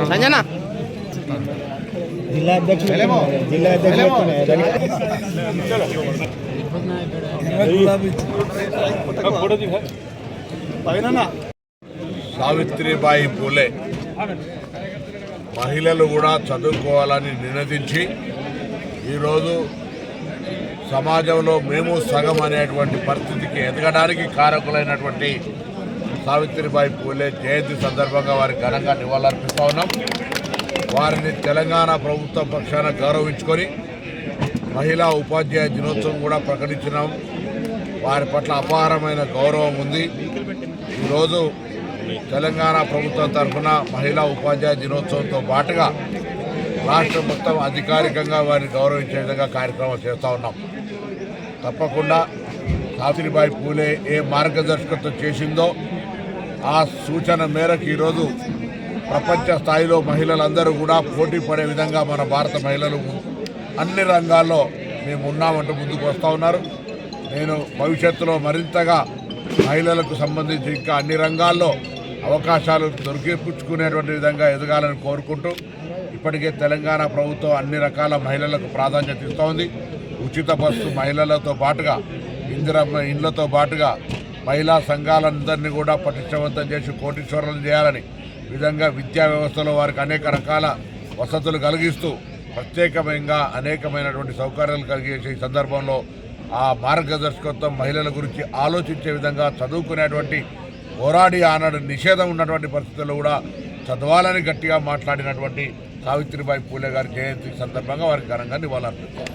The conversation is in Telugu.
సంజన జిల్లా అధ్యక్షులు సావిత్రిబాయి పూలే మహిళలు కూడా చదువుకోవాలని నినదించి ఈరోజు సమాజంలో మేము సగం అనేటువంటి పరిస్థితికి ఎదగడానికి కారకులైనటువంటి సావిత్రిబాయి పూలే జయంతి సందర్భంగా వారికి ఘనంగా నివాళులర్పిస్తూ ఉన్నాం. వారిని తెలంగాణ ప్రభుత్వం పక్షాన గౌరవించుకొని మహిళా ఉపాధ్యాయ దినోత్సవం కూడా ప్రకటించినాం. వారి పట్ల అపారమైన గౌరవం ఉంది. ఈరోజు తెలంగాణ ప్రభుత్వం తరఫున మహిళా ఉపాధ్యాయ దినోత్సవంతో పాటుగా రాష్ట్రం మొత్తం అధికారికంగా వారిని గౌరవించే విధంగా కార్యక్రమాలు చేస్తూ ఉన్నాం. తప్పకుండా సావిత్రిబాయి పూలే ఏ మార్గదర్శకత్వం చేసిందో ఆ సూచన మేరకు ఈరోజు ప్రపంచ స్థాయిలో మహిళలందరూ కూడా పోటీ పడే విధంగా మన భారత మహిళలు అన్ని రంగాల్లో మేము ఉన్నామంటూ ముందుకు వస్తూ ఉన్నారు. నేను భవిష్యత్తులో మరింతగా మహిళలకు సంబంధించి ఇంకా అన్ని రంగాల్లో అవకాశాలు దొరికిపుచ్చుకునేటువంటి విధంగా ఎదగాలని కోరుకుంటూ ఇప్పటికే తెలంగాణ ప్రభుత్వం అన్ని రకాల మహిళలకు ప్రాధాన్యత ఇస్తూ ఉంది. ఉచిత బస్సు మహిళలతో పాటుగా ఇందిరమ్మ ఇండ్లతో పాటుగా మహిళా సంఘాలందరినీ కూడా పటిష్టవంతం చేసి కోటీశ్వరులను చేయాలని విధంగా విద్యా వ్యవస్థలో వారికి అనేక రకాల వసతులు కలిగిస్తూ ప్రత్యేకంగా అనేకమైనటువంటి సౌకర్యాలు కలిగేసే ఈ సందర్భంలో ఆ మార్గదర్శకత్వం మహిళల గురించి ఆలోచించే విధంగా చదువుకునేటువంటి పోరాడి ఆనాడు నిషేధం ఉన్నటువంటి పరిస్థితుల్లో కూడా చదవాలని గట్టిగా మాట్లాడినటువంటి సావిత్రిబాయి పూలే గారి జయంతి సందర్భంగా వారికి ఘనంగా నివాళులర్పిస్తారు.